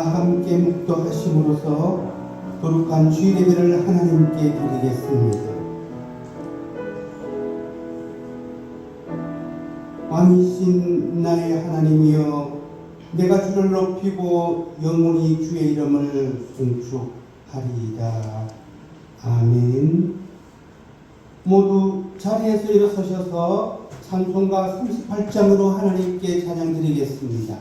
함께 묵도하심으로써 거룩한 주일 예배를 하나님께 드리겠습니다. 왕이신 나의 하나님이여, 내가 주를 높이고 영원히 주의 이름을 송축하리이다. 아멘. 모두 자리에서 일어서셔서 찬송가 38장으로 하나님께 찬양 드리겠습니다.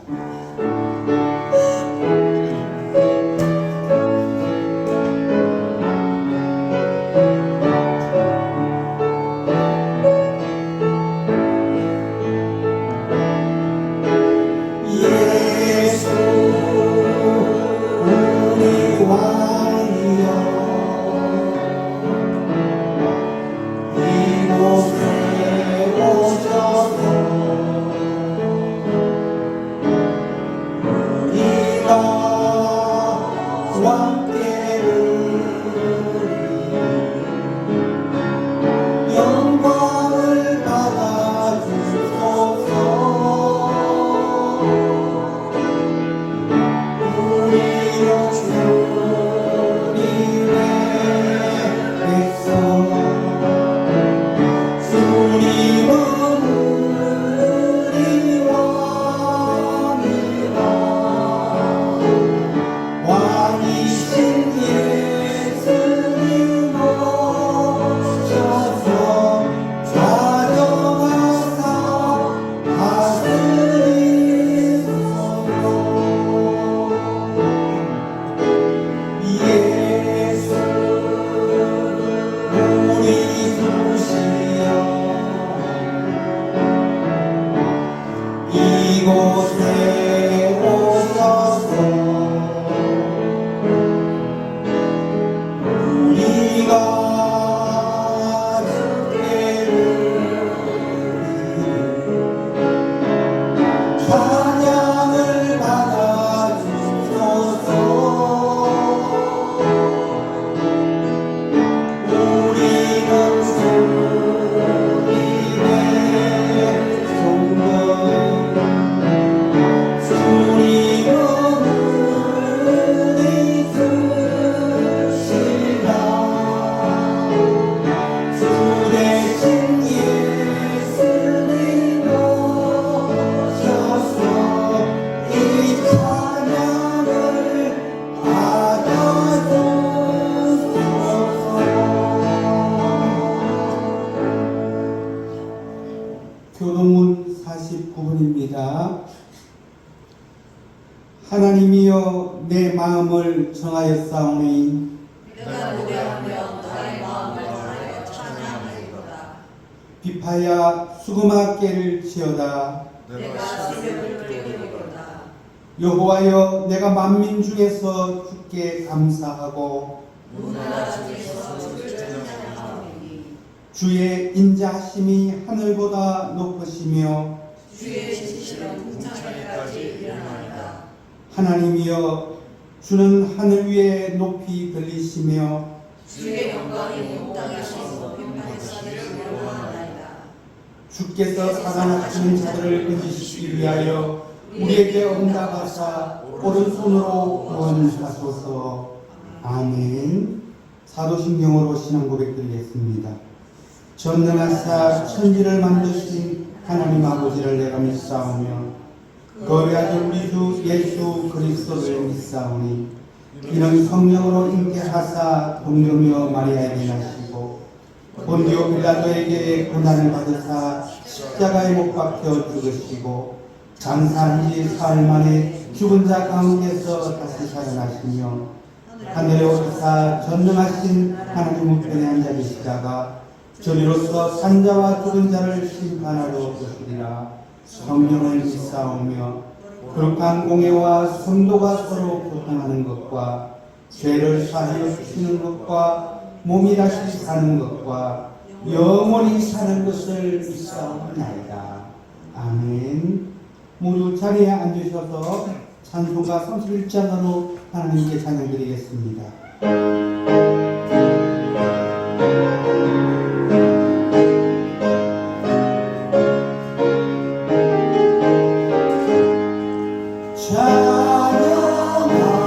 교동문 49분입니다. 하나님이여, 내 마음을 정하였사오니 내가 노래하며 나의 마음을 다하여 찬양하리로다. 비파야 수금악계를 치어다. 내가 새벽을 깨우리로다. 여호와여, 내가 만민 중에서 주께 감사하고 문나라 중에서 주를 찬양하오니 주의 인자하심이 하늘보다 높으시며 주의 지시는 궁창에까지 일어나리다. 하나님이여, 주는 하늘 위에 높이 들리시며 주의 영광이 온 땅에서 빈발산을 일어나나이다. 주께서 살아나시는 자들을 건지시기 위하여 우리에게 응답하사 오른손으로 구원하소서. 아멘. 사도신경으로 신앙 고백 드리겠습니다. 전능하사 천지를 만드신 하나님 아버지를 내가 믿사오며 거의 아들 우리 주 예수 그리스도를 믿사오니 이는 성령으로 잉태하사 동정녀 마리아에게 나시고 본디오 빌라도에게 고난을 받으사 십자가에 못 박혀 죽으시고 장사한 지 사흘 만에 죽은 자 가운데서 다시 살아나시며 하늘에 오르사 전능하신 하나님 우편에 앉아 계시다가 저리로서 산자와 죽은 자를 심판하러 오시리라. 성령을 믿사오며 거룩한 공예와 성도가 서로 교통하는 것과 죄를 사하여 주시는 것과 몸이 다시 사는 것과 영원히 사는 것을 믿사옵나이다. 아멘. 모두 자리에 앉으셔서 찬송가 31장으로 하나님께 찬양드리겠습니다. 찬양하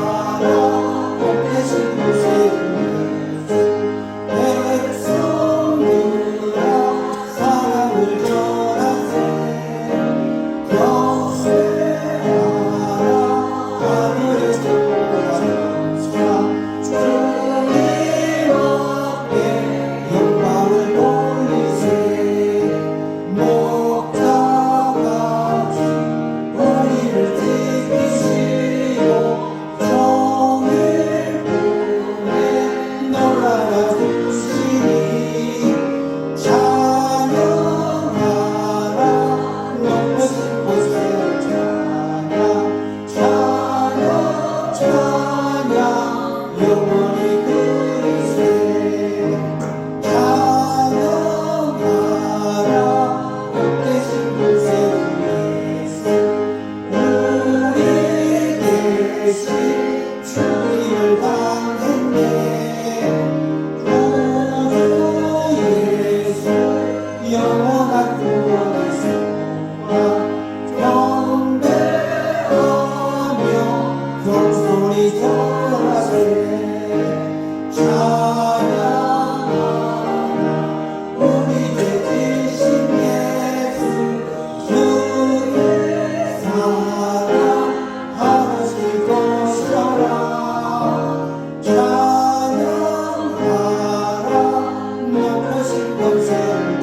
권세를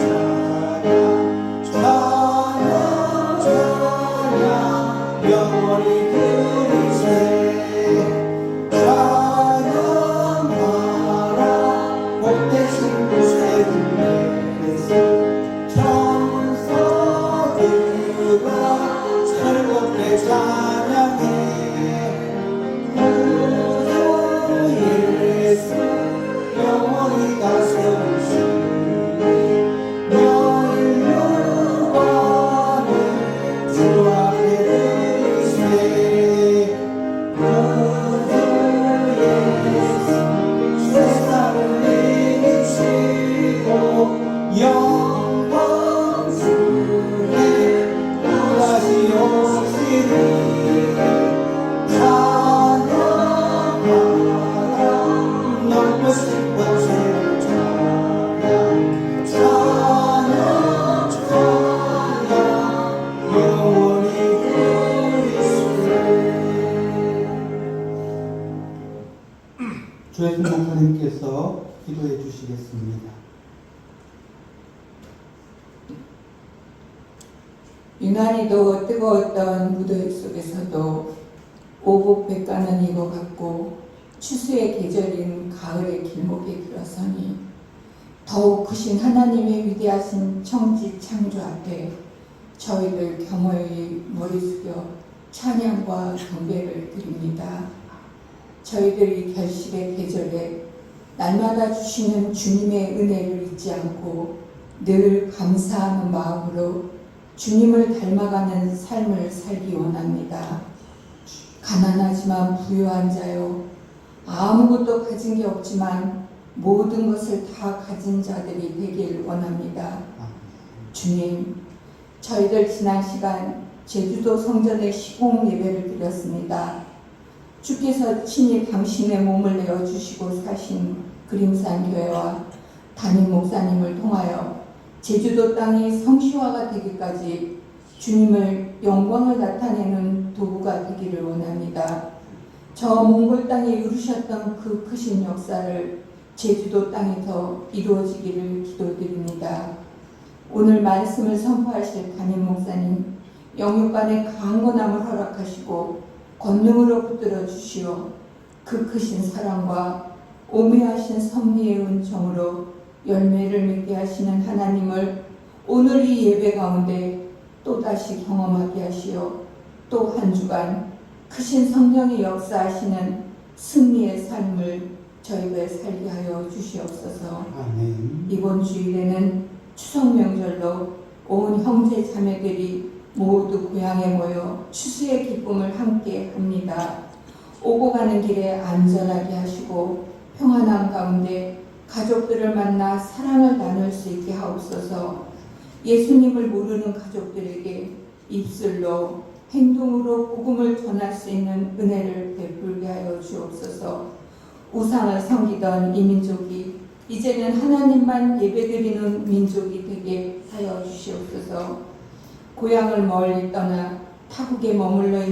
찬양 영원히 그리세 찬양하라 복되신 구세주께서 천사들과 즐겁게 찬양해 구주 예수 영원히 다스리시니 너희 영광을 주 앞에 드리세 구주 예수 세상을 이기시고 영광 중에 또다시 오시리 찬양하라 넘으신 권세를 찬양 영원히 그리스도 조혜순 목사님께서 기도해 주시겠습니다. 유난히도 뜨거웠던 무더위 속에서도 오복백과는 익어갔고 추수의 계절인 가을의 길목에 들어서니 더욱 크신 하나님의 위대하신 청지 창조 앞에 저희들 겸허히 머리 숙여 찬양과 경배를 드립니다. 저희들이 결실의 계절에 날마다 주시는 주님의 은혜를 잊지 않고 늘 감사하는 마음으로 주님을 닮아가는 삶을 살기 원합니다. 가난하지만 부유한 자요, 아무것도 가진 게 없지만 모든 것을 다 가진 자들이 되길 원합니다. 주님, 저희들 지난 시간 제주도 성전에 시공 예배를 드렸습니다. 주께서 친히 당신의 몸을 내어주시고 사신 그림산 교회와 담임 목사님을 통하여 제주도 땅이 성시화가 되기까지 주님을 영광을 나타내는 도구가 되기를 원합니다. 저 몽골 땅에 이루셨던 그 크신 역사를 제주도 땅에서 이루어지기를 기도드립니다. 오늘 말씀을 선포하실 담임 목사님, 영육간의 강건함을 허락하시고 권능으로 붙들어 주시어 그 크신 사랑과 오묘하신 섭리의 은총으로 열매를 맺게 하시는 하나님을 오늘 이 예배 가운데 또다시 경험하게 하시어 또 한 주간 크신 성령의 역사하시는 승리의 삶을 저희가 살게 하여 주시옵소서. 아멘. 이번 주일에는 추석 명절로 온 형제 자매들이 모두 고향에 모여 추수의 기쁨을 함께 합니다. 오고 가는 길에 안전하게 하시고 평안한 가운데 가족들을 만나 사랑을 나눌 수 있게 하옵소서. 예수님을 모르는 가족들에게 입술로 행동으로 복음을 전할 수 있는 은혜를 베풀게 하여 주옵소서. 우상을 섬기던 이 민족이 이제는 하나님만 예배드리는 민족이 되게 하여 주시옵소서. 고향을 멀리 떠나 타국에 머물러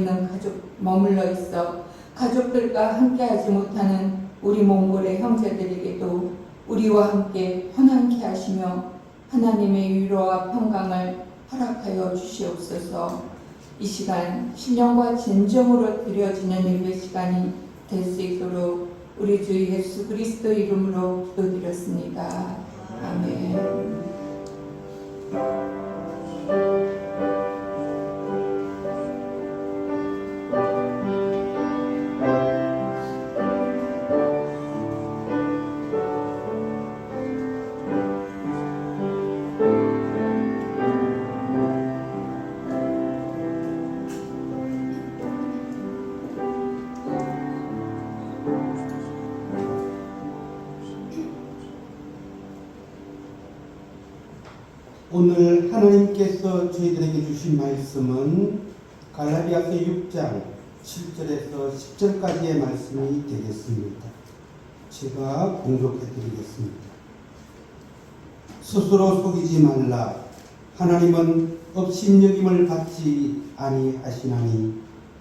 있어 가족들과 함께하지 못하는 우리 몽골의 형제들에게도 우리와 함께 편안케 하시며 하나님의 위로와 평강을 허락하여 주시옵소서. 이 시간 신령과 진정으로 드려지는 예배 시간이 될 수 있도록 우리 주 예수 그리스도 이름으로 기도드렸습니다. 아멘. 오늘 하나님께서 저희들에게 주신 말씀은 갈라디아서 6장 7절에서 10절까지의 말씀이 되겠습니다. 제가 공독해 드리겠습니다. 스스로 속이지 말라. 하나님은 업신여김을 받지 아니하시나니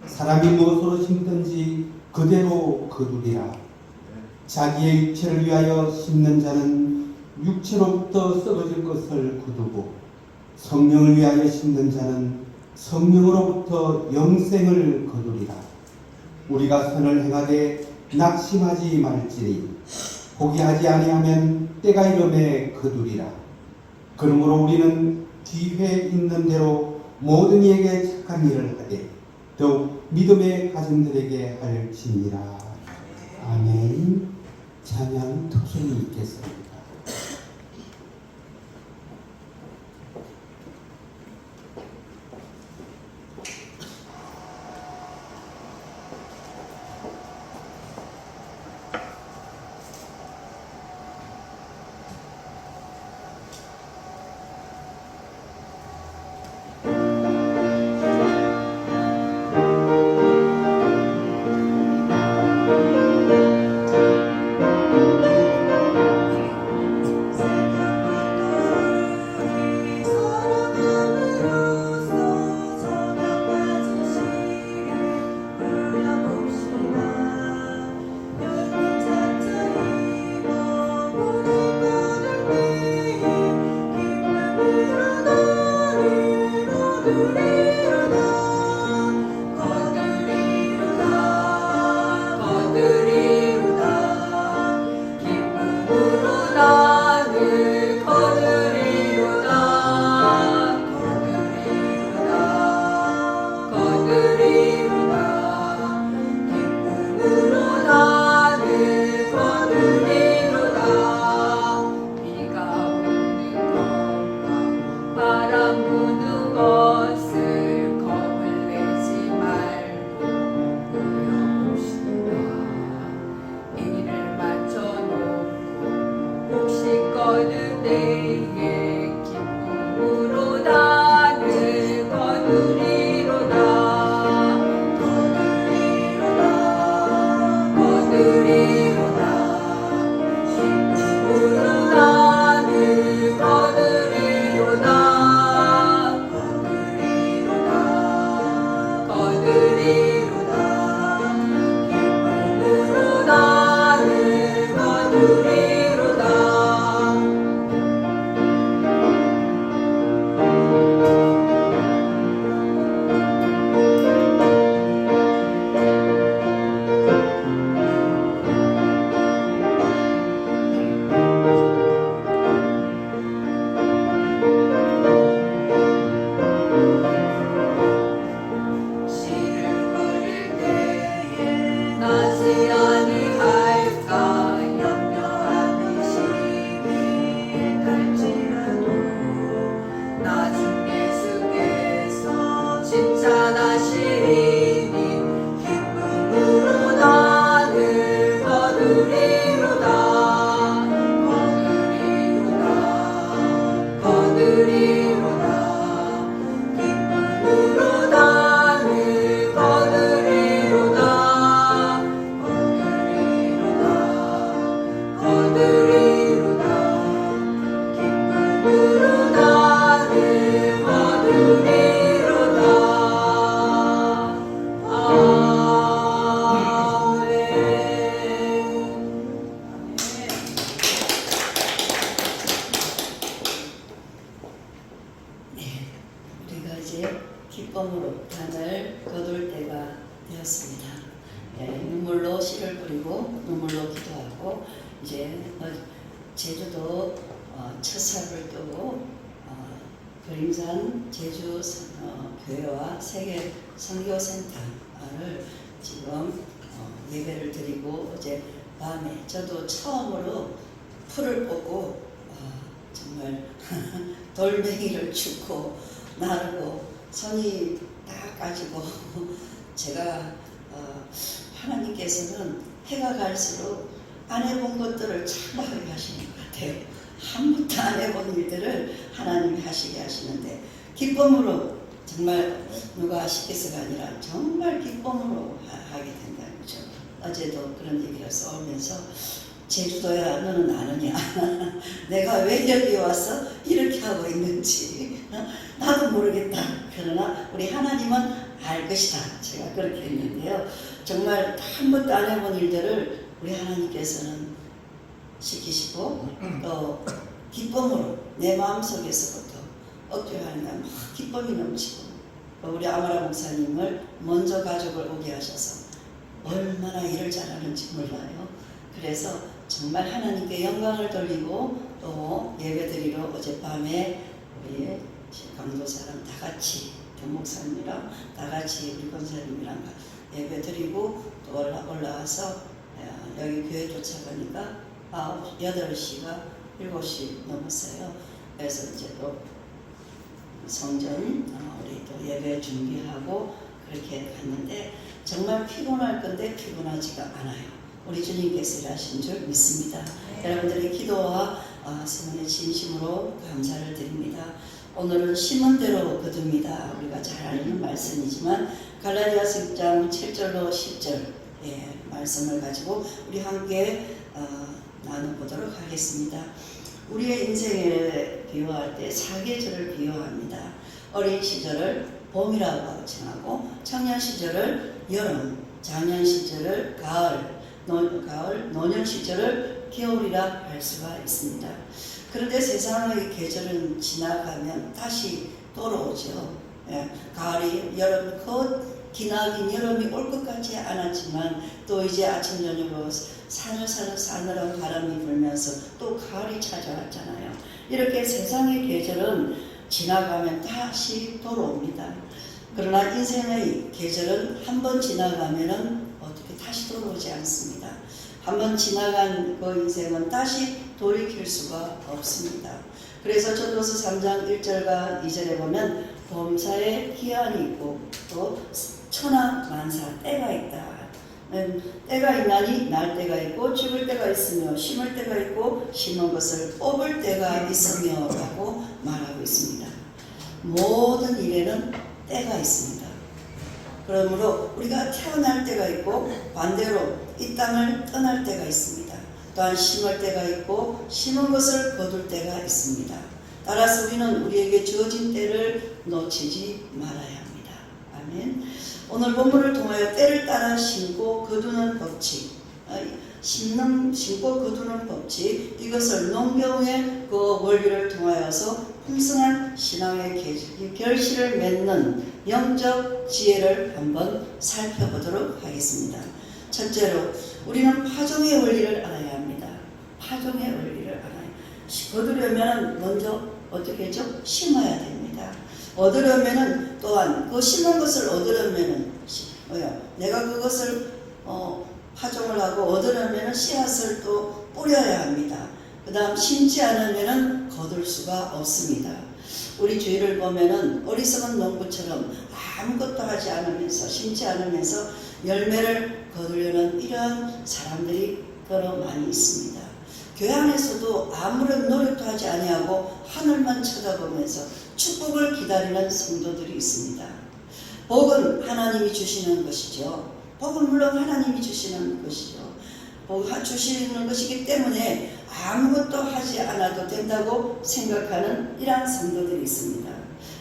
사람이 무엇으로 심든지 그대로 거두리라. 자기의 육체를 위하여 심는 자는 육체로부터 썩어질 것을 거두고 성령을 위하여 심는 자는 성령으로부터 영생을 거두리라. 우리가 선을 행하되 낙심하지 말지니 포기하지 아니하면 때가 이름에 거두리라. 그러므로 우리는 기회 있는 대로 모든 이에게 착한 일을 하되 더욱 믿음의 가정들에게 할지니라. 아멘. 찬양 특송이 있겠습니다. 기쁨으로 단을 거둘 때가 되었습니다. 눈물로 씨를 뿌리고 눈물로 기도하고 이제 제주도 첫 살을 뜨고 그림산 제주 교회와 세계 선교센터를 지금 예배를 드리고 어제 밤에 저도 처음으로 풀을 뽑고 정말 돌멩이를 줍고 나르고 손이 딱 가지고 제가 하나님께서는 해가 갈수록 안 해본 것들을 참하게 하시는 것 같아요. 한 번도 안 해본 일들을 하나님이 하시게 하시는데 기쁨으로 정말 누가 시켜서가 아니라 정말 기쁨으로 하게 된다는 거죠. 어제도 그런 얘기를 써오면서 제주도야 너는 아느냐 내가 왜 여기 와서 이렇게 하고 있는지 나도 모르겠다. 그러나 우리 하나님은 알 것이다. 제가 그렇게 했는데요. 정말 한 번도 안 해본 일들을 우리 하나님께서는 시키시고 또 기쁨으로 내 마음속에서부터 억지로 하니까 막 기쁨이 넘치고 또 우리 아마라 목사님을 먼저 가족을 오게 하셔서 얼마나 일을 잘하는지 몰라요. 그래서 정말 하나님께 영광을 돌리고 또 예배드리러 어젯밤에 우리 강도 사람 다 같이 목사님이랑 다 같이 우리 권사님이랑 예배드리고 또 올라와서 여기 교회 도착하니까 8시가 7시 넘었어요. 그래서 이제 또 성전 우리 또 예배 준비하고 그렇게 갔는데 정말 피곤할 건데 피곤하지가 않아요. 우리 주님께서 일하신 줄 믿습니다. 여러분들의 기도와 성원의 진심으로 감사를 드립니다. 오늘은 심은 대로 거둡니다. 우리가 잘 아는 말씀이지만 갈라디아서 6장 7절로 10절 말씀을 가지고 우리 함께 나눠보도록 하겠습니다. 우리의 인생을 비유할 때 사계절을 비유합니다. 어린 시절을 봄이라고 칭하고 청년 시절을 여름, 장년 시절을 가을, 노년 시절을 겨울이라 할 수가 있습니다. 그런데 세상의 계절은 지나가면 다시 돌아오죠. 가을이 여름 곧 기나긴 여름이 올 것 같지 않았지만 또 이제 아침 저녁으로 싸늘한 바람이 불면서 또 가을이 찾아왔잖아요. 이렇게 세상의 계절은 지나가면 다시 돌아옵니다. 그러나 인생의 계절은 한번 지나가면은 어떻게 다시 돌아오지 않습니다. 한번 지나간 그 인생은 다시 돌이킬 수가 없습니다. 그래서 전도서 3장 1절과 2절에 보면 범사에 기한이 있고 또 천하만사 때가 있다. 때가 있나니 날 때가 있고 죽을 때가 있으며 심을 때가 있고 심은 것을 뽑을 때가 있으며 라고 말하고 있습니다. 모든 일에는 때가 있습니다. 그러므로 우리가 태어날 때가 있고 반대로 이 땅을 떠날 때가 있습니다. 또한 심을 때가 있고 심은 것을 거둘 때가 있습니다. 따라서 우리는 우리에게 주어진 때를 놓치지 말아야 합니다. 아멘. 오늘 본문을 통하여 때를 따라 심고 거두는 법칙, 심고 거두는 법칙, 이것을 농경의 그 원리를 통하여서 풍성한 신앙의 결실을 맺는 영적 지혜를 한번 살펴보도록 하겠습니다. 첫째로 우리는 파종의 원리를 알아야 합니다. 파종의 원리를 알아요. 거두려면 먼저 어떻게 했죠? 심어야 됩니다. 얻으려면은 또한 그 심은 것을 얻으려면은 내가 그것을 파종을 하고 얻으려면은 씨앗을 또 뿌려야 합니다. 그 다음 심지 않으면은 거둘 수가 없습니다. 우리 주위를 보면은 어리석은 농부처럼 아무것도 하지 않으면서 심지 않으면서 열매를 거두려는 이러한 사람들이 더러 많이 있습니다. 교회 안에서도 아무런 노력도 하지 아니하고 하늘만 쳐다보면서 축복을 기다리는 성도들이 있습니다. 복은 하나님이 주시는 것이죠. 복은 물론 하나님이 주시는 것이죠. 복 주시는 것이기 때문에 아무것도 하지 않아도 된다고 생각하는 이러한 성도들이 있습니다.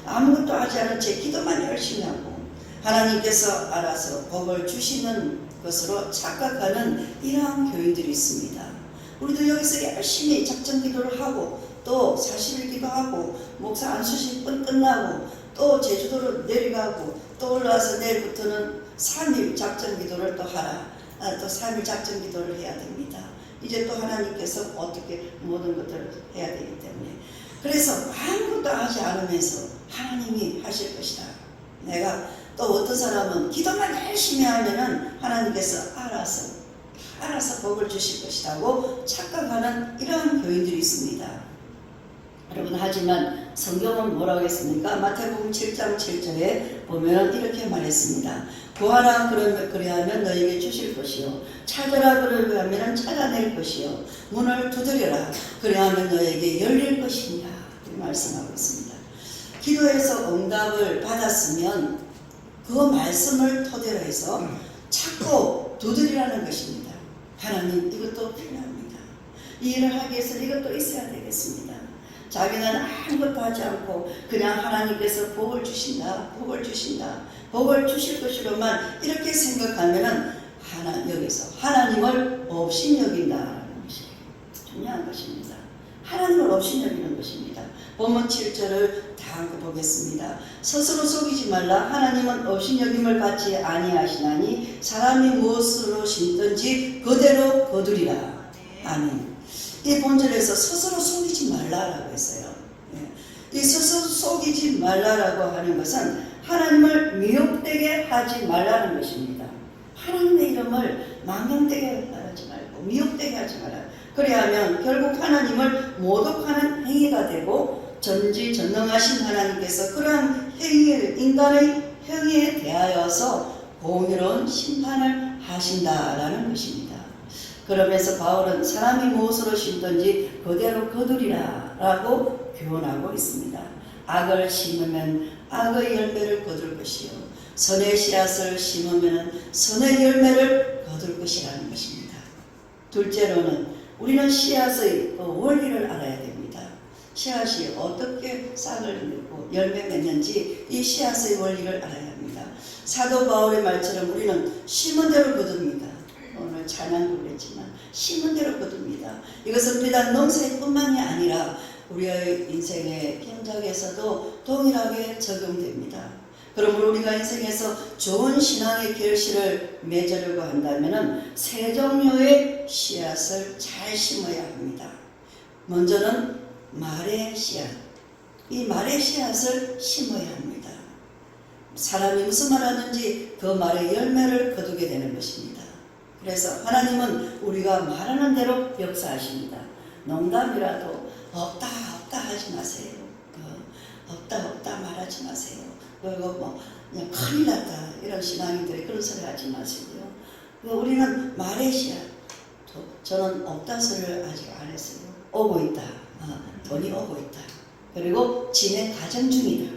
아무것도 하지 않은 채 기도만 열심히 하고 하나님께서 알아서 복을 주시는 것으로 착각하는 이러한 교인들이 있습니다. 우리도 여기서 열심히 작전 기도를 하고 또 40일 기도하고 목사 안수식분 끝나고 또 제주도로 내려가고 또 올라와서 내일부터는 3일 작전 기도를 또 하라. 또 3일 작전 기도를 해야 됩니다. 이제 또 하나님께서 어떻게 모든 것들을 해야 되기 때문에 그래서 아무것도 하지 않으면서 하나님이 하실 것이다. 내가 또 어떤 사람은 기도만 열심히 하면은 하나님께서 알아서 복을 주실 것이라고 착각하는 이러한 교인들이 있습니다. 여러분 하지만 성경은 뭐라고 했습니까? 마태복음 7장 7절에 보면 이렇게 말했습니다. 구하라 그리하면 너에게 주실 것이요 찾으라 그리하면 찾아낼 것이요 문을 두드려라 그리하면 너에게 열릴 것이냐 말씀하고 있습니다. 기도해서 응답을 받았으면 그 말씀을 토대로 해서 찾고 두드리라는 것입니다. 하나님 이것도 필요합니다. 이 일을 하기 위해서 이것도 있어야 되겠습니다. 자기는 아무것도 하지 않고 그냥 하나님께서 복을 주신다, 복을 주실 것이로만 이렇게 생각하면은 여기서 하나님을 업신여긴다라는 것이에요. 중요한 것입니다. 하나님을 없이 여기는 것입니다. 본문 7절을 다 보겠습니다. 스스로 속이지 말라. 하나님은 없이 여김을 받지 아니하시나니 사람이 무엇으로 심든지 그대로 거두리라. 아멘. 이 본절에서 스스로 속이지 말라라고 했어요. 이 스스로 속이지 말라라고 하는 것은 하나님을 미혹되게 하지 말라는 것입니다. 하나님의 이름을 망령되게 하지 말고 미혹되게 하지 말라. 그래야하면 결국 하나님을 모독하는 행위가 되고 전지전능하신 하나님께서 그러한 인간의 행위에 대하여서 공의로운 심판을 하신다라는 것입니다. 그러면서 바울은 사람이 무엇으로 심든지 그대로 거두리라 라고 교훈하고 있습니다. 악을 심으면 악의 열매를 거둘 것이요 선의 씨앗을 심으면 선의 열매를 거둘 것이라는 것입니다. 둘째로는 우리는 씨앗의 원리를 알아야 됩니다. 씨앗이 어떻게 싹을 맺고 열매 맺는지 이 씨앗의 원리를 알아야 합니다. 사도 바울의 말처럼 우리는 심은 대로 거둡니다. 오늘 찬양도 그랬지만 심은 대로 거둡니다. 이것은 비단 농사뿐만이 아니라 우리의 인생의 현장에서도 동일하게 적용됩니다. 그러므로 우리가 인생에서 좋은 신앙의 결실을 맺으려고 한다면 세 종류의 씨앗을 잘 심어야 합니다. 먼저는 말의 씨앗. 이 말의 씨앗을 심어야 합니다. 사람이 무슨 말 하는지 그 말의 열매를 거두게 되는 것입니다. 그래서 하나님은 우리가 말하는 대로 역사하십니다. 농담이라도 없다 하지 마세요. 없다 말하지 마세요. 그리고 그냥 큰일 났다 이런 신앙인들이 그런 소리 하지 마시고요. 우리는 말의 씨앗. 저는 없다 소리를 아직 안 했어요. 오고 있다. 돈이 오고 있다. 그리고 진행 과정 중이다.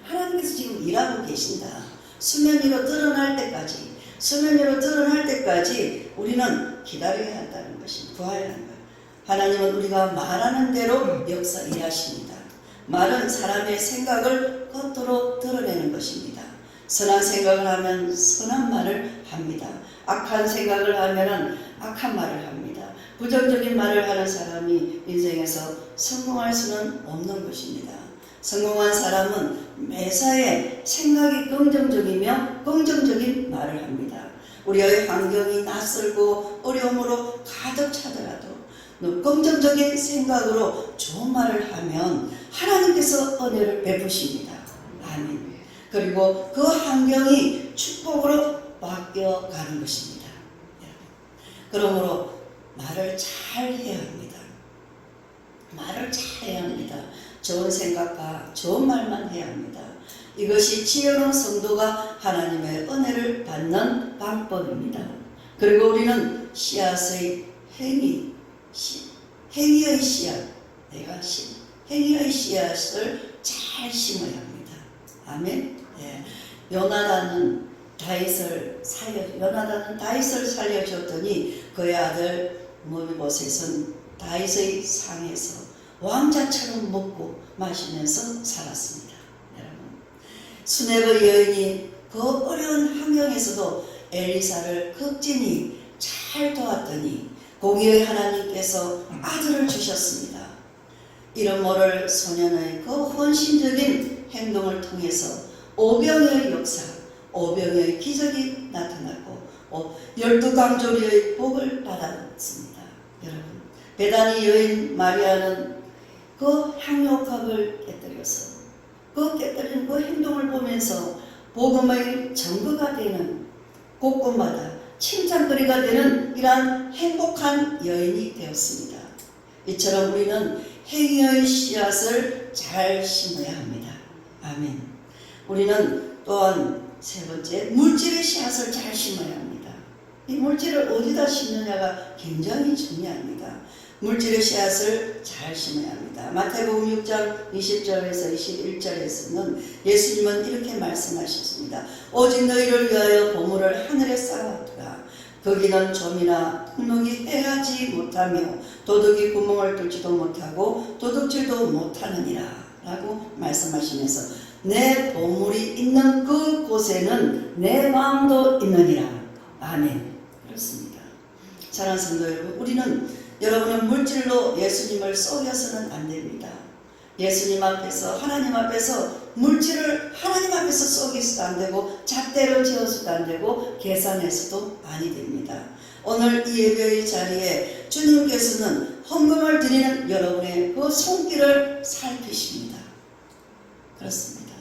하나님께서 지금 일하고 계신다. 수면 위로 드러날 때까지 우리는 기다려야 한다는 것이 부활하는 거예요. 하나님은 우리가 말하는 대로 역사 일하십니다. 말은 사람의 생각을 겉으로 드러내는 것입니다. 선한 생각을 하면 선한 말을 합니다. 악한 생각을 하면 악한 말을 합니다. 부정적인 말을 하는 사람이 인생에서 성공할 수는 없는 것입니다. 성공한 사람은 매사에 생각이 긍정적이며 긍정적인 말을 합니다. 우리의 환경이 낯설고 어려움으로 가득 차더라도 긍정적인 생각으로 좋은 말을 하면 하나님께서 은혜를 베푸십니다. 아멘. 그리고 그 환경이 축복으로 바뀌어가는 것입니다. 그러므로 말을 잘 해야 합니다. 말을 잘 해야 합니다. 좋은 생각과 좋은 말만 해야 합니다. 이것이 지혜로운 성도가 하나님의 은혜를 받는 방법입니다. 그리고 우리는 씨앗의 행위의 씨앗, 행위의 씨앗을 잘 심어야 합니다. 아멘. 요나단은 다윗을 살려줬더니 그의 아들 모비보셋은 다윗의 상에서 왕자처럼 먹고 마시면서 살았습니다. 여러분, 수네의 여인이 그 어려운 환경에서도 엘리사를 극진히 잘 도왔더니 공의의 하나님께서 아들을 주셨습니다. 이름 모를 소년의 그 헌신적인 행동을 통해서 오병의 역사, 오병의 기적이 나타나고 12강조리의 복을 받았습니다. 여러분, 베다니 여인 마리아는 그 향료컵을 깨뜨려서 그 깨뜨린 그 행동을 보면서 복음의 증거가 되는 곳곳마다 칭찬거리가 되는 이러한 행복한 여인이 되었습니다. 이처럼 우리는 행위의 씨앗을 잘 심어야 합니다. 아멘. 우리는 또한 세 번째, 물질의 씨앗을 잘 심어야 합니다. 이 물질을 어디다 심느냐가 굉장히 중요합니다. 물질의 씨앗을 잘 심어야 합니다. 마태복음 6장 20절에서 21절에서는 예수님은 이렇게 말씀하셨습니다. 오직 너희를 위하여 보물을 하늘에 쌓아두라. 거기는 좀이나 흙녹이 해하지 못하며 도둑이 구멍을 뚫지도 못하고 도둑질도 못하느니라 라고 말씀하시면서 내 보물이 있는 그 곳에는 내 마음도 있느니라. 아멘. 그렇습니다. 사랑하는 성도 여러분, 우리는 여러분은 물질로 예수님을 속여서는 안 됩니다. 예수님 앞에서, 하나님 앞에서 물질을 하나님 앞에서 속여서도 안 되고, 잣대로 지어서도 안 되고, 계산해서도 아니 됩니다. 오늘 이 예배의 자리에 주님께서는 헌금을 드리는 여러분의 그 손길을 살피십니다. 그렇습니다.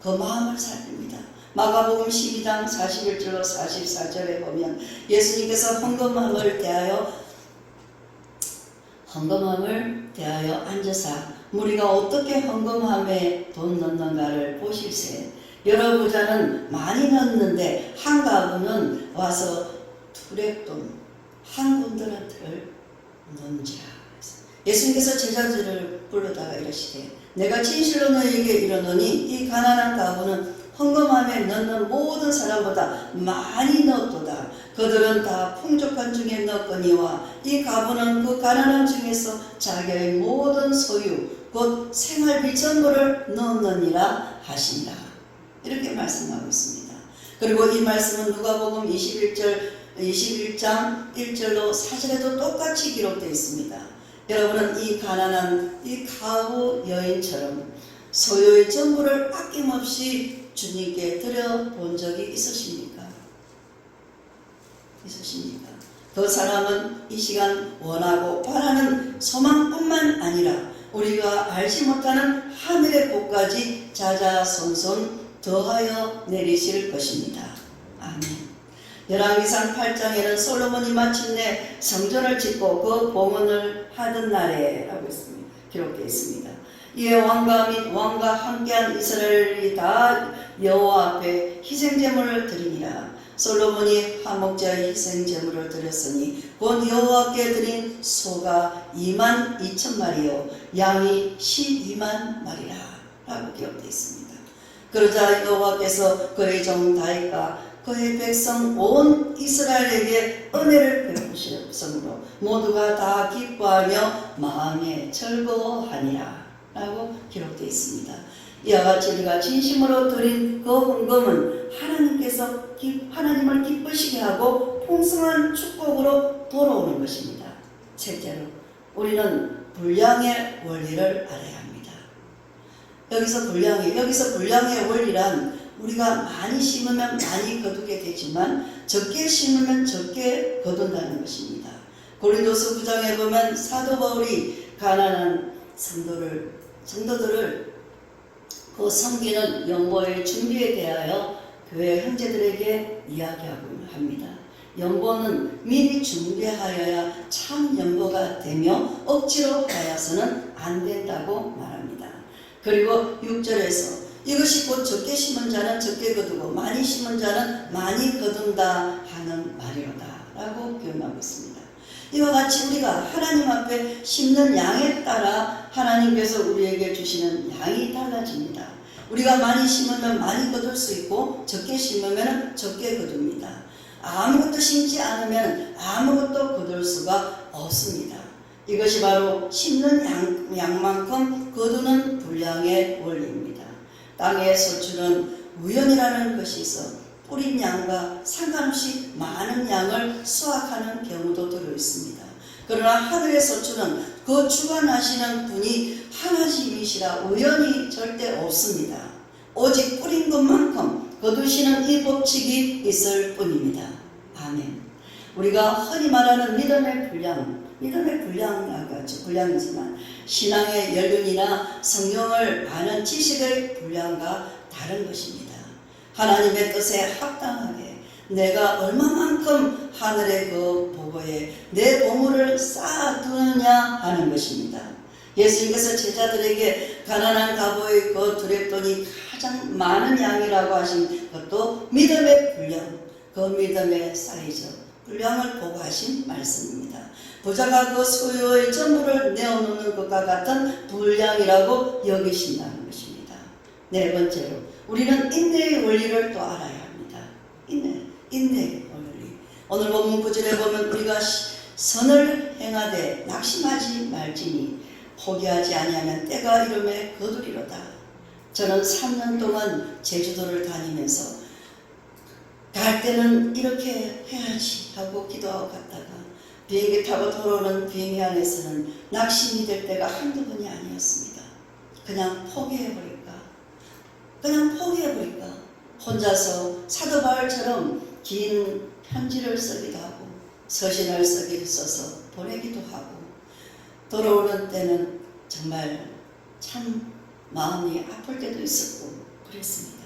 그 마음을 살핍니다. 마가복음 12장 41절로 44절에 보면 예수님께서 헌금함을 대하여 앉으사 무리가 어떻게 헌금함에 돈 넣는가를 보실세. 여러 부자는 많이 넣는데 한 가구는 와서 두렉돈 한 군데를 넣은지라. 예수님께서 제자들을 불러다가 이러시되 내가 진실로 너희에게 이르노니 이 가난한 가구는 헌금함에 넣는 모든 사람보다 많이 넣었도다. 그들은 다 풍족한 중에 넣거니와 이 가부는 그 가난한 중에서 자기의 모든 소유 곧 생활비 전부를 넣느니라 하시니라. 이렇게 말씀하고 있습니다. 그리고 이 말씀은 누가복음 21장 1절로 4절에도 똑같이 기록되어 있습니다. 여러분은 이 가난한 이 가부 여인처럼 소유의 전부를 아낌없이 주님께 드려본 적이 있으십니까? 그 사람은 이 시간 원하고 바라는 소망뿐만 아니라 우리가 알지 못하는 하늘의 복까지 자자손손 더하여 내리실 것입니다. 아멘. 열왕기상 8장에는 솔로몬이 마침내 성전을 짓고 그 봉헌을 하던 날에 라고 했습니다. 기록되어 있습니다. 이에 왕과 및 왕과 함께한 이스라엘이 다 여호와 앞에 희생제물을 드리니라. 솔로몬이 화목제의 희생제물을 드렸으니 곧 여호와께 드린 소가 22,000마리요 양이 12만 마리라 라고 기록되어 있습니다. 그러자 여호와께서 그의 종 다윗과 그의 백성 온 이스라엘에게 은혜를 베푸셨으므로 모두가 다 기뻐하며 마음에 즐거워하니라 라고 기록되어 있습니다. 이와 같이 우리가 진심으로 드린 그 헌금은 하나님을 기쁘시게 하고 풍성한 축복으로 돌아오는 것입니다. 셋째로 우리는 분량의 원리를 알아야 합니다. 여기서 분량의 원리란 우리가 많이 심으면 많이 거두게 되지만 적게 심으면 적게 거둔다는 것입니다. 고린도서 9장에 보면 사도 바울이 가난한 성도들을 그 섬기는 연보의 준비에 대하여 교회 형제들에게 이야기하고 합니다. 연보는 미리 준비하여야 참 연보가 되며 억지로 하여서는 안 된다고 말합니다. 그리고 6절에서 이것이 곧 적게 심은 자는 적게 거두고 많이 심은 자는 많이 거둔다 하는 말이로다 라고 표현하고 있습니다. 이와 같이 우리가 하나님 앞에 심는 양에 따라 하나님께서 우리에게 주시는 양이 달라집니다. 우리가 많이 심으면 많이 거둘 수 있고 적게 심으면 적게 거둡니다. 아무것도 심지 않으면 아무것도 거둘 수가 없습니다. 이것이 바로 심는 양만큼 거두는 분량의 원리입니다. 땅의 소출은 우연이라는 것이 있어 뿌린 양과 상관없이 많은 양을 수확하는 경우도 들어있습니다. 그러나 하늘의 소출은 그 주관하시는 분이 하나님이시라 우연이 절대 없습니다. 오직 뿌린 것만큼 거두시는 이 법칙이 있을 뿐입니다. 아멘. 우리가 흔히 말하는 믿음의 분량이지만 신앙의 연륜이나 성경을 아는 지식의 분량과 다른 것입니다. 하나님의 뜻에 합당하게 내가 얼마만큼 하늘의 그 보고에 내 보물을 쌓아두느냐 하는 것입니다. 예수님께서 제자들에게 가난한 가보의 그 두렙돈이 가장 많은 양이라고 하신 것도 믿음의 분량, 그 믿음의 사이즈, 분량을 보고 하신 말씀입니다. 부자가 그 소유의 전부를 내어놓는 것과 같은 분량이라고 여기신다는 것입니다. 네 번째로 우리는 인내의 원리를 또 알아야 합니다. 인내의 원리. 오늘 본문 9절에 보면 우리가 선을 행하되 낙심하지 말지니 포기하지 아니하면 때가 이름에 거두리로다. 저는 3년 동안 제주도를 다니면서 갈 때는 이렇게 해야지 하고 기도하고 갔다가 비행기 타고 돌아오는 비행기 안에서는 낙심이 될 때가 한두 번이 아니었습니다. 그냥 포기해버릴까? 혼자서 사도 바울처럼 긴 편지를 쓰기도 하고 서신을 써서 보내기도 하고 돌아오는 때는 정말 참 마음이 아플 때도 있었고 그랬습니다.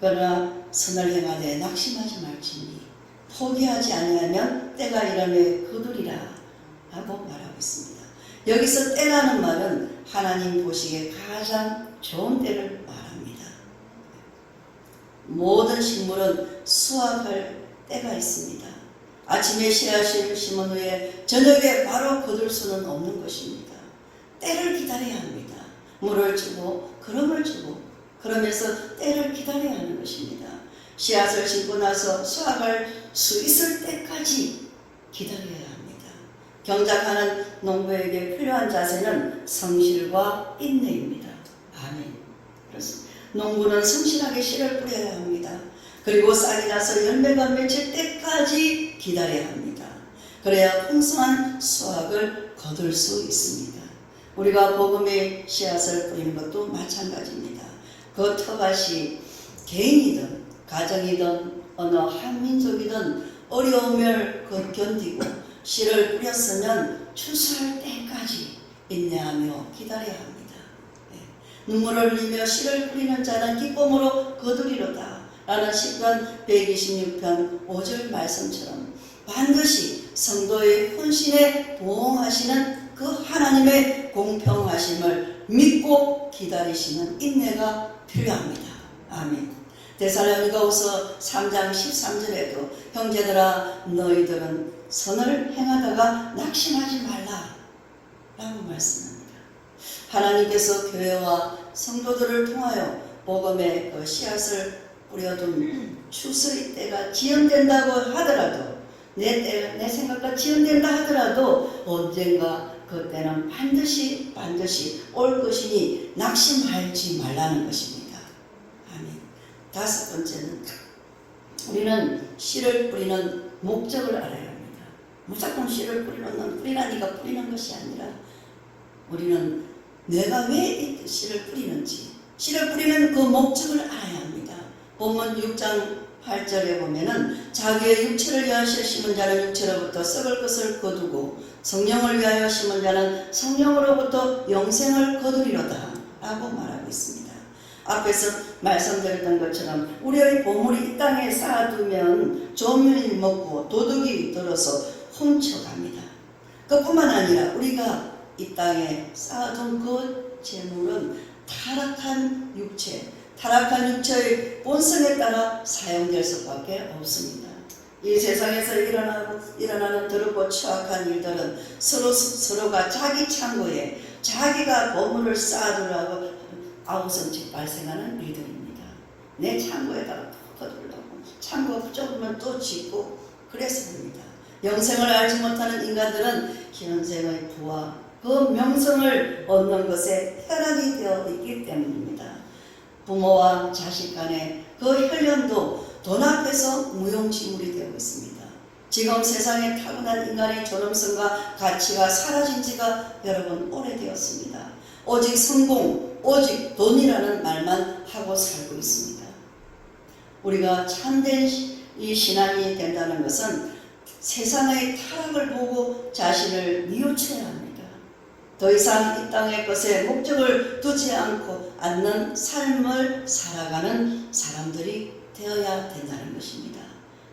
그러나 선을 행하되 낙심하지 말지니 포기하지 아니하면 때가 이름에 거두리라 하고 말하고 있습니다. 여기서 때라는 말은 하나님 보시기에 가장 좋은 때를 말합니다. 모든 식물은 수확할 때가 있습니다. 아침에 씨앗을 심은 후에 저녁에 바로 거둘 수는 없는 것입니다. 때를 기다려야 합니다. 물을 주고 거름을 주고 그러면서 때를 기다려야 하는 것입니다. 씨앗을 심고 나서 수확할 수 있을 때까지 기다려야 합니다. 경작하는 농부에게 필요한 자세는 성실과 인내입니다. 아멘. 그렇습니다. 농부는 성실하게 씨를 뿌려야 합니다. 그리고 싹이 나서 열매가 맺힐 때까지 기다려야 합니다. 그래야 풍성한 수확을 거둘 수 있습니다. 우리가 복음의 씨앗을 뿌리는 것도 마찬가지입니다. 그 텃밭이 개인이든 가정이든 어느 한민족이든 어려움을 견디고 씨를 뿌렸으면 추수할 때까지 인내하며 기다려야 합니다. 눈물을 흘리며 씨를 뿌리는 자는 기쁨으로 거두리로다 라는 시편 126편 5절 말씀처럼 반드시 성도의 헌신에 보응하시는 그 하나님의 공평하심을 믿고 기다리시는 인내가 필요합니다. 아멘. 데살로니가후서 3장 13절에도 형제들아 너희들은 선을 행하다가 낙심하지 말라 라고 말씀합니다. 하나님께서 교회와 성도들을 통하여 복음의 그 씨앗을 뿌려둔 추수의 때가 지연된다고 하더라도 내 생각과 지연된다 하더라도 언젠가 그때는 반드시 올 것이니 낙심하지 말라는 것입니다. 아멘. 다섯 번째는 우리는 씨를 뿌리는 목적을 알아야 합니다. 무조건 씨를 뿌리라니까 뿌리는 것이 아니라 우리는 내가 왜 이 씨를 뿌리는지 씨를 뿌리는 그 목적을 알아야 합니다. 본문 6장 8절에 보면은 자기의 육체를 위하여 심은 자는 육체로부터 썩을 것을 거두고 성령을 위하여 심은 자는 성령으로부터 영생을 거두리로다 라고 말하고 있습니다. 앞에서 말씀드렸던 것처럼 우리의 보물이 이 땅에 쌓아두면 조민이 먹고 도둑이 들어서 훔쳐갑니다. 그뿐만 아니라 우리가 이 땅에 쌓아둔 그 재물은 타락한 육체의 본성에 따라 사용될 수밖에 없습니다. 이 세상에서 일어나는 더럽고 추악한 일들은 서로가 자기 창고에 자기가 보물을 쌓아두려고 아우성치 발생하는 일들입니다. 내 창고에다가 또 거두려고 창고 좁으면 또 짓고 그래서 그럽니다. 영생을 알지 못하는 인간들은 현생의 부와 그 명성을 얻는 것에 혈안이 되어 있기 때문입니다. 부모와 자식 간의 그 혈연도 돈 앞에서 무용지물이 되고 있습니다. 지금 세상에 타고난 인간의 존엄성과 가치가 사라진 지가 여러분 오래되었습니다. 오직 성공, 오직 돈이라는 말만 하고 살고 있습니다. 우리가 참된 이 신앙이 된다는 것은 세상의 타락을 보고 자신을 뉘우쳐야 합니다. 더 이상 이 땅의 것에 목적을 두지 않는 삶을 살아가는 사람들이 되어야 된다는 것입니다.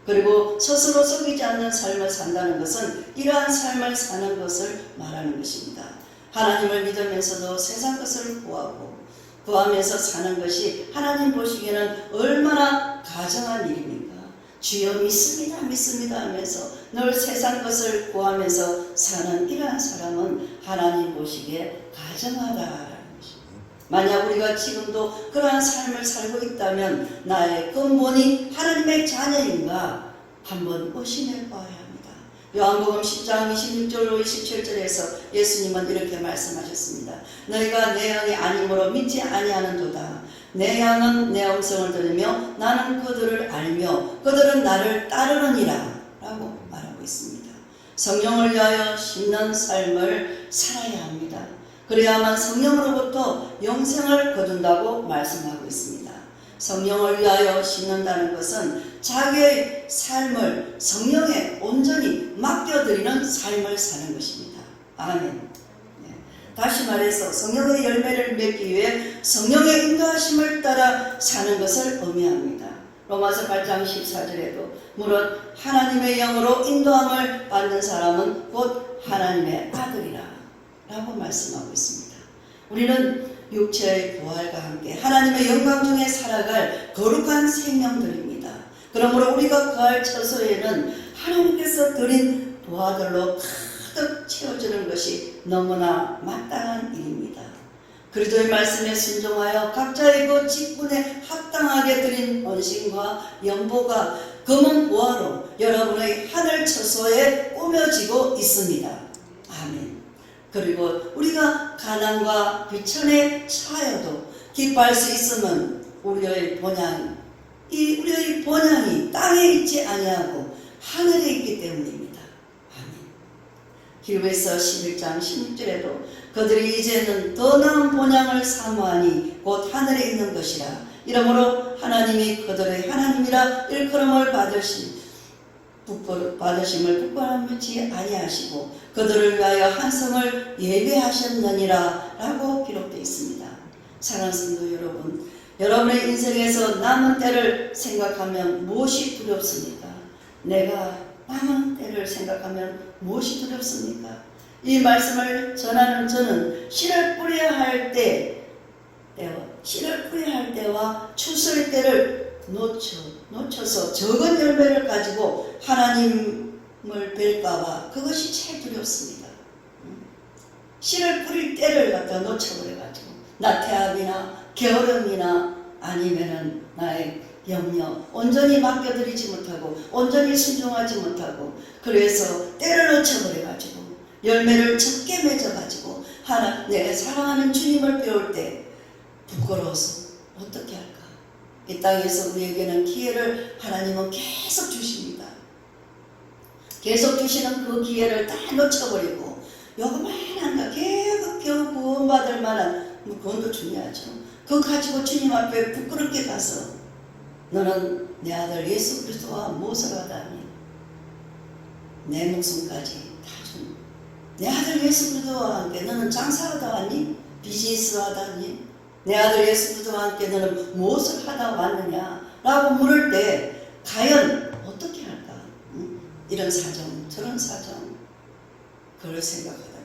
그리고 스스로 속이지 않는 삶을 산다는 것은 이러한 삶을 사는 것을 말하는 것입니다. 하나님을 믿으면서도 세상 것을 구하면서 사는 것이 하나님 보시기에는 얼마나 가정한 일입니까? 주여 믿습니다 하면서 늘 세상 것을 구하면서 사는 이러한 사람은 하나님 보시기에 가정하다라는 것입니다. 만약 우리가 지금도 그러한 삶을 살고 있다면 나의 근본이 하나님의 자녀인가 한번 의심해 봐야 합니다. 요한복음 10장 26절로 27절에서 예수님은 이렇게 말씀하셨습니다. 너희가 내 양이 아니므로 믿지 아니하는도다. 내 양은 내 음성을 들으며 나는 그들을 알며 그들은 나를 따르느니라 라고 말하고 있습니다. 성령을 위하여 심는 삶을 살아야 합니다. 그래야만 성령으로부터 영생을 거둔다고 말씀하고 있습니다. 성령을 위하여 심는다는 것은 자기의 삶을 성령에 온전히 맡겨드리는 삶을 사는 것입니다. 아멘. 다시 말해서 성령의 열매를 맺기 위해 성령의 인도하심을 따라 사는 것을 의미합니다. 로마서 8장 14절에도 물론 하나님의 영으로 인도함을 받는 사람은 곧 하나님의 아들이라 라고 말씀하고 있습니다. 우리는 육체의 부활과 함께 하나님의 영광 중에 살아갈 거룩한 생명들입니다. 그러므로 우리가 거할 처소에는 하나님께서 드린 부하들로 가득 채워주는 것이 너무나 마땅한 일입니다. 그리스도의 말씀에 순종하여 각자의 그 직분에 합당하게 드린 헌신과 연보가 검은 보화로 여러분의 하늘 처소에 꾸며지고 있습니다. 아멘. 그리고 우리가 가난과 비천에 처하여도 기뻐할 수 있으면 우리의 본향이 땅에 있지 아니하고 하늘에 있기 때문입니다. 아멘. 히브리서 11장 16절에도 그들이 이제는 더 나은 본향을 사모하니 곧 하늘에 있는 것이라. 이러므로 하나님이 그들의 하나님이라 일컬음을 받으심을 부끄러워하지 아니하시고 그들을 위하여 한 성을 예배하셨느니라 라고 기록되어 있습니다. 사랑하는 성도 여러분, 여러분의 인생에서 남은 때를 생각하면 무엇이 두렵습니까? 내가 남은 때를 생각하면 무엇이 두렵습니까? 이 말씀을 전하는 저는 씨를 뿌려야 할 때와 추수할 때를 놓쳐서 적은 열매를 가지고 하나님을 뵐까봐 그것이 제일 두렵습니다. 씨를 뿌릴 때를 갖다 놓쳐버려가지고 나태함이나 게으름이나 아니면은 나의 염려 온전히 맡겨드리지 못하고 온전히 순종하지 못하고 그래서 때를 놓쳐버려가지고 열매를 적게 맺어가지고 내가 사랑하는 주님을 배울 때 부끄러워서 어떻게 할까? 이 땅에서 우리에게는 기회를 하나님은 계속 주십니다. 계속 주시는 그 기회를 다 놓쳐버리고 요거만한가 겨우 구원받을 만한 그건도 중요하죠. 그거 가지고 주님 앞에 부끄럽게 가서 너는 내 아들 예수 그리스도와 무엇을 하다니 내 목숨까지 다 준 내 아들 예수 그리스도와 함께 너는 장사하다 왔니? 비즈니스 하다 왔니? 내 아들 예수 그리스도와 함께 너는 무엇을 하다 왔느냐? 라고 물을 때 과연 어떻게 할까? 이런 사정 저런 사정 그걸 생각하다가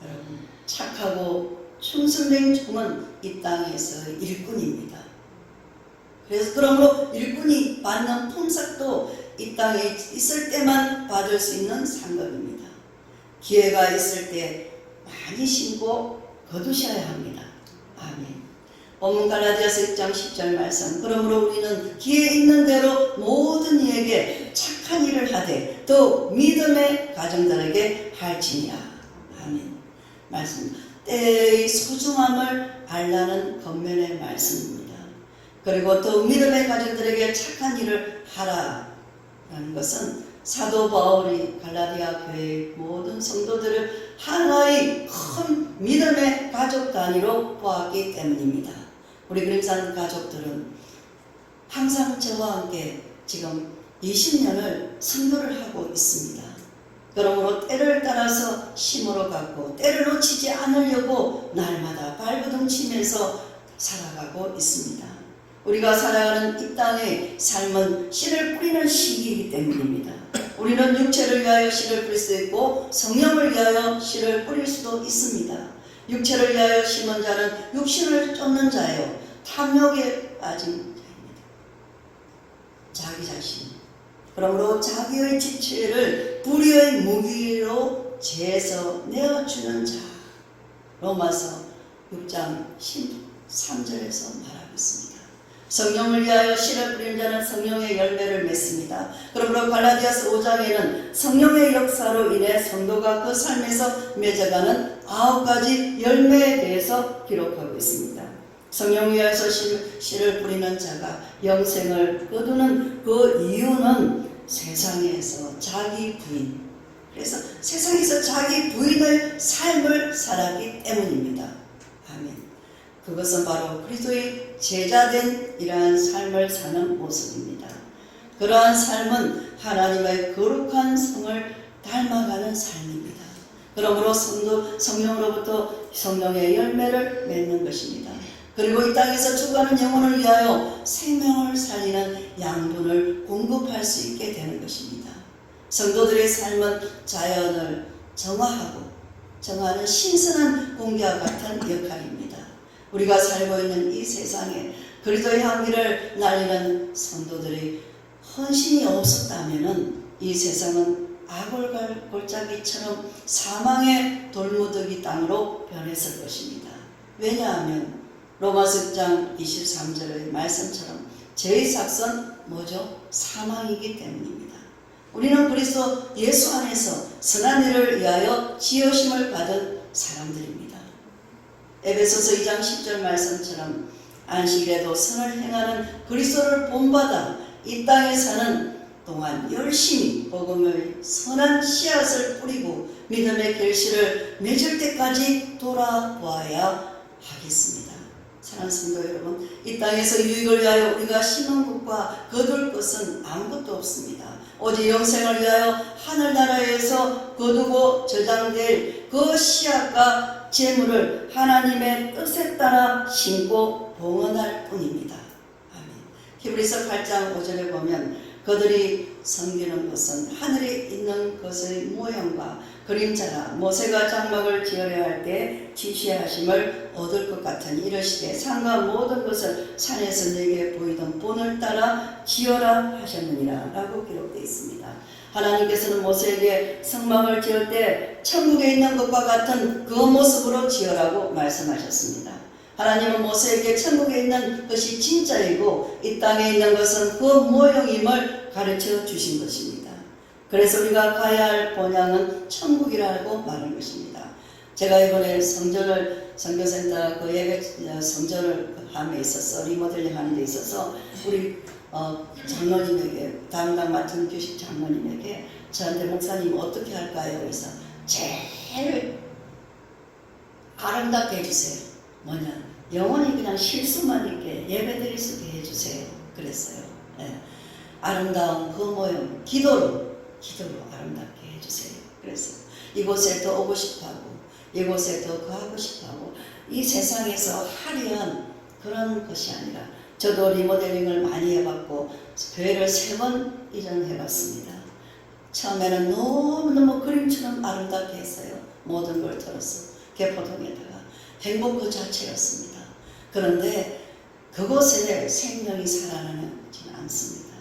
여러분 착하고 충성된 종은 이 땅에서 일꾼입니다. 그래서 그러므로 일꾼이 받는 품삯도 이 땅에 있을 때만 받을 수 있는 상급입니다. 기회가 있을 때 많이 심고 거두셔야 합니다. 아멘. 본문 갈라디아서 6장 10절 말씀. 그러므로 우리는 기회 있는 대로 모든 이에게 착한 일을 하되 또 믿음의 가정들에게 할지니라. 아멘. 말씀. 때의 소중함을 알라는 겉면의 말씀입니다. 그리고 또 믿음의 가정들에게 착한 일을 하라라는 것은 사도 바울이 갈라디아 교회의 모든 성도들을 하나의 큰 믿음의 가족 단위로 보았기 때문입니다. 우리 그림산 가족들은 항상 저와 함께 지금 20년을 선교를 하고 있습니다. 그러므로 때를 따라서 심으러 갔고 때를 놓치지 않으려고 날마다 발버둥치면서 살아가고 있습니다. 우리가 살아가는 이 땅의 삶은 씨를 뿌리는 시기이기 때문입니다. 우리는 육체를 위하여 씨를 뿌릴 수 있고 성령을 위하여 씨를 뿌릴 수도 있습니다. 육체를 위하여 심은 자는 육신을 쫓는 자요 탐욕에 빠진 자입니다. 자기 자신. 그러므로 자기의 지체를 불의의 무기로 재서 내어주는 자. 로마서 6장 13절에서 말하고 있습니다. 성령을 위하여 씨를 뿌리는 자는 성령의 열매를 맺습니다. 그러므로 갈라디아서 5장에는 성령의 역사로 인해 성도가 그 삶에서 맺어가는 9가지 열매에 대해서 기록하고 있습니다. 성령 위하여서 씨를 뿌리는 자가 영생을 거두는 그 이유는 세상에서 자기 부인, 그래서 세상에서 자기 부인의 삶을 살았기 때문입니다. 아멘. 그것은 바로 그리스도의 제자된 이러한 삶을 사는 모습입니다. 그러한 삶은 하나님의 거룩한 성을 닮아가는 삶입니다. 그러므로 성령으로부터 성령의 열매를 맺는 것입니다. 그리고 이 땅에서 죽어가는 영혼을 위하여 생명을 살리는 양분을 공급할 수 있게 되는 것입니다. 성도들의 삶은 자연을 정화하는 신선한 공기와 같은 역할입니다. 우리가 살고 있는 이 세상에 그리스도의 향기를 날리는 성도들의 헌신이 없었다면 이 세상은 아골골짜기처럼 사망의 돌무더기 땅으로 변했을 것입니다. 왜냐하면 로마서 6장 23절의 말씀처럼 죄의 삭은 뭐죠? 사망이기 때문입니다. 우리는 그리스도 예수 안에서 선한 일을 위하여 지으심을 받은 사람들입니다. 에베소서 2장 10절 말씀처럼 안식일에도 선을 행하는 그리스도를 본받아 이 땅에 사는 동안 열심히 복음의 선한 씨앗을 뿌리고 믿음의 결실을 맺을 때까지 돌아보아야 하겠습니다. 사랑하는 성도 여러분, 이 땅에서 유익을 위하여 우리가 심은 것과 거둘 것은 아무것도 없습니다. 오직 영생을 위하여 하늘나라에서 거두고 저장될 그 씨앗과 재물을 하나님의 뜻에 따라 심고 봉헌할 뿐입니다. 아멘. 히브리서 8장 5절에 보면 그들이 섬기는 것은 하늘에 있는 것의 모양과 그림자라 모세가 장막을 지으려 할 때 지시하심을 얻을 것 같으니 이르시되 산과 모든 것을 산에서 내게 보이던 본을 따라 지어라 하셨느니라 라고 기록되어 있습니다. 하나님께서는 모세에게 성막을 지을 때 천국에 있는 것과 같은 그 모습으로 지으라고 말씀하셨습니다. 하나님은 모세에게 천국에 있는 것이 진짜이고 이 땅에 있는 것은 그 모형임을 가르쳐 주신 것입니다. 그래서 우리가 가야 할 본향은 천국이라고 말한 것입니다. 제가 이번에 선교센터 그 예배 성전을 함에 있어서 리모델링 하는 데 있어서 우리 장로님에게 담당 맡은 교식 장로님에게 저한테 목사님 어떻게 할까요? 그래서 제일 아름답게 해주세요. 뭐냐? 영원히 그냥 실수만 있게 예배드릴 수 있게 해주세요. 그랬어요. 네. 아름다운 그 모형, 기도로 아름답게 해주세요. 그래서 이곳에 더 오고 싶어하고 이곳에 더 거하고 싶어하고 이 세상에서 화려한 그런 것이 아니라 저도 리모델링을 많이 해봤고 교회를 3번 이전해봤습니다. 처음에는 너무너무 그림처럼 아름답게 했어요. 모든 걸 털어서 개포동에다가 행복 그 자체였습니다. 그런데 그곳에 생명이 살아나지는 않습니다.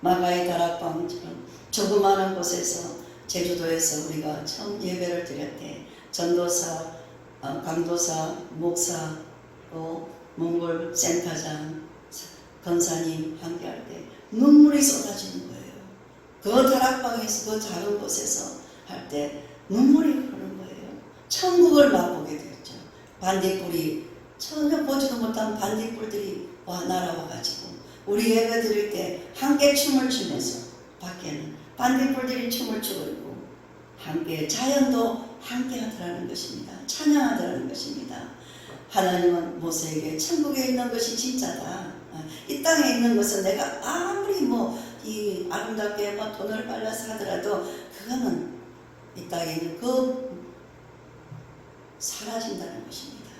마가의 다락방처럼 조그마한 곳에서 제주도에서 우리가 처음 예배를 드릴 때 전도사, 강도사, 목사, 또 몽골 센터장, 권사님 함께할 때 눈물이 쏟아지는 거예요. 그 다락방에서 그 작은 곳에서 할 때 눈물이 흐르는 거예요. 천국을 맛보게 되었죠. 반딧불이 전혀 보지도 못한 반딧불들이 날아와가지고 우리 예배 드릴 때 함께 춤을 추면서 밖에는 반딧불들이 춤을 추고 있고 함께 자연도 함께 하더라는 것입니다. 찬양하더라는 것입니다. 하나님은 모세에게 천국에 있는 것이 진짜다. 이 땅에 있는 것은 내가 아무리 이 아름답게 돈을 발라서 하더라도 그거는 이 땅에 있는 사라진다는 것입니다.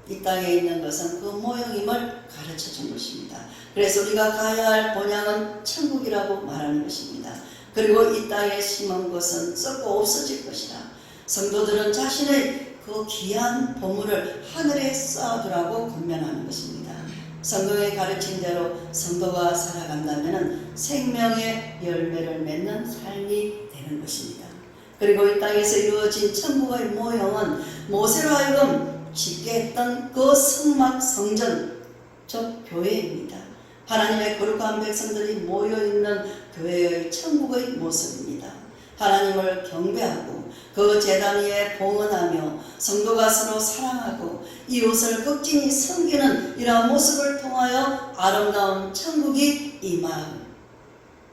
이 땅에 있는 것은 그 모형임을 가르쳐 준 것입니다. 그래서 우리가 가야 할 본향은 천국이라고 말하는 것입니다. 그리고 이 땅에 심은 것은 썩고 없어질 것이라. 성도들은 자신의 그 귀한 보물을 하늘에 쌓아두라고 권면하는 것입니다. 성경의 가르친 대로 성도가 살아간다면 생명의 열매를 맺는 삶이 되는 것입니다. 그리고 이 땅에서 이루어진 천국의 모형은 모세로 하여금 짓게 했던 그 성막 성전, 즉 교회입니다. 하나님의 거룩한 백성들이 모여있는 교회의 천국의 모습입니다. 하나님을 경배하고 그 제단 위에 봉헌하며 성도가 서로 사랑하고 이웃을 극진히 섬기는 이러한 모습을 통하여 아름다운 천국이 임할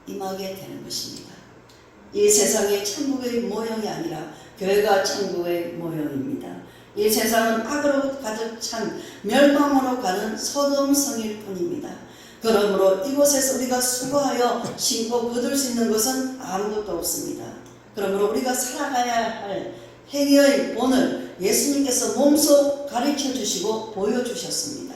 임하게 되는 것입니다. 이 세상의 천국의 모형이 아니라 교회가 천국의 모형입니다. 이 세상은 악으로 가득 찬 멸망으로 가는 소돔성일 뿐입니다. 그러므로 이곳에서 우리가 수고하여 신고 거둘 수 있는 것은 아무것도 없습니다. 그러므로 우리가 살아가야 할 행위의 본을 예수님께서 몸소 가르쳐 주시고 보여주셨습니다.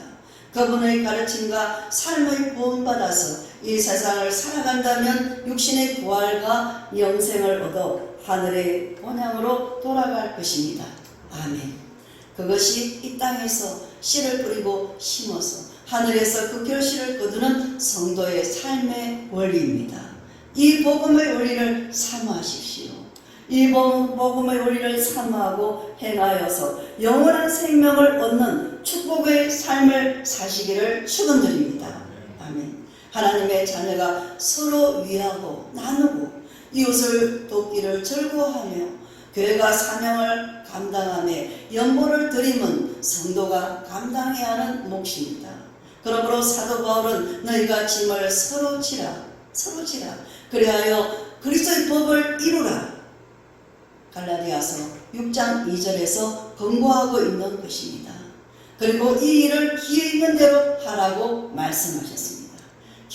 그분의 가르침과 삶의 본받아서 이 세상을 살아간다면 육신의 부활과 영생을 얻어 하늘의 본향으로 돌아갈 것입니다. 아멘. 그것이 이 땅에서 씨를 뿌리고 심어서 하늘에서 그 결실을 거두는 성도의 삶의 원리입니다. 이 복음의 원리를 사모하십시오. 이 복음의 원리를 사모하고 행하여서 영원한 생명을 얻는 축복의 삶을 사시기를 축원드립니다. 아멘. 하나님의 자녀가 서로 위하고 나누고 이웃을 돕기를 즐거워하며 교회가 사명을 감당하며 연보를 드림은 성도가 감당해야 하는 몫입니다. 그러므로 사도 바울은 너희가 짐을 서로 지라 그리하여 그리스도의 법을 이루라 갈라디아서 6장 2절에서 권고하고 있는 것입니다. 그리고 이 일을 기회 있는 대로 하라고 말씀하셨습니다.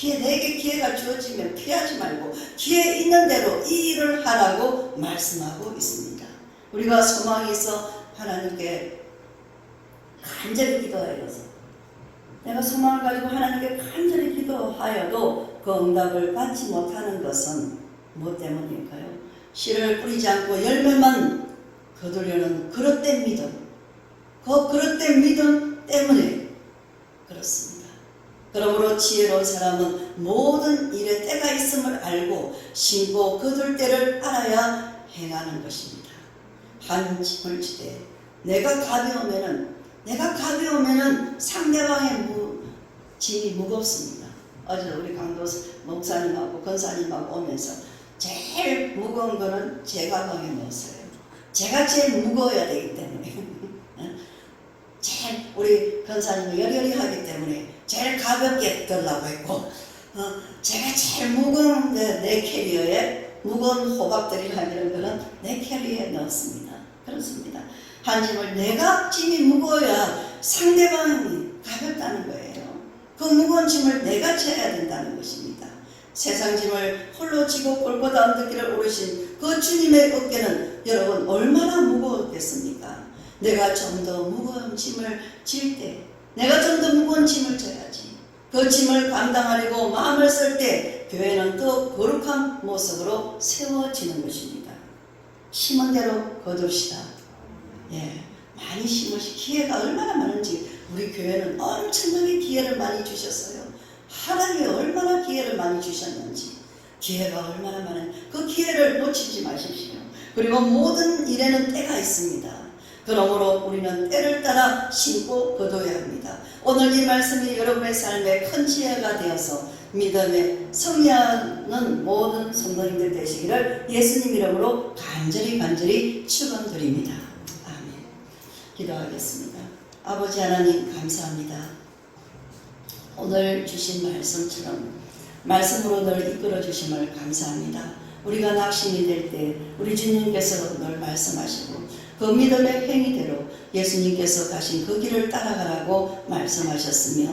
내게 기회가 주어지면 피하지 말고 기회 있는 대로 이 일을 하라고 말씀하고 있습니다. 우리가 소망이 있어 하나님께 간절히 기도하여서 내가 소망을 가지고 하나님께 간절히 기도하여도 그 응답을 받지 못하는 것은 무엇 때문일까요? 씨를 뿌리지 않고 열매만 거두려는 그릇된 믿음, 그 그릇된 믿음 때문에 그렇습니다. 그러므로 지혜로운 사람은 모든 일에 때가 있음을 알고 신고 거둘 때를 알아야 행하는 것입니다. 한 짐을 지되 내가 가벼우면은 상대방의 짐이 무겁습니다. 어제 우리 강도 목사님하고 권사님하고 오면서 제일 무거운 거는 제 가방에 넣었어요. 제가 제일 무거워야 되기 때문에 제일 우리 권사님은 여리여리하기 때문에 제일 가볍게 들라고 했고 제가 제일 무거운 내 캐리어에 무거운 호박들이나 이런 거는 내 캐리어에 넣었습니다. 그렇습니다. 한 짐을 내가 짐이 무거워야 상대방이 가볍다는 거예요. 그 무거운 짐을 내가 져야 된다는 것입니다. 세상 짐을 홀로 지고 골고다 언덕길을 오르신 그 주님의 어깨는 여러분 얼마나 무거웠겠습니까? 내가 좀 더 무거운 짐을 질 때 내가 좀 더 무거운 짐을 져야지. 그 짐을 감당하려고 마음을 쓸 때 교회는 더 거룩한 모습으로 세워지는 것입니다. 심은 대로 거둡시다. 많이 심으시 기회가 얼마나 많은지 우리 교회는 엄청나게 기회를 많이 주셨어요. 하나님이 얼마나 기회를 많이 주셨는지 기회가 얼마나 많은 그 기회를 놓치지 마십시오. 그리고 모든 일에는 때가 있습니다. 그러므로 우리는 때를 따라 심고 거둬야 합니다. 오늘 이 말씀이 여러분의 삶에 큰 지혜가 되어서 믿음에 성리하는 모든 성도님들 되시기를 예수님 이름으로 간절히 축원드립니다. 아멘. 기도하겠습니다. 아버지 하나님 감사합니다. 오늘 주신 말씀처럼 말씀으로 늘 이끌어 주심을 감사합니다. 우리가 낙심이 될 때 우리 주님께서 늘 말씀하시고 그 믿음의 행위대로 예수님께서 가신 그 길을 따라가라고 말씀하셨으며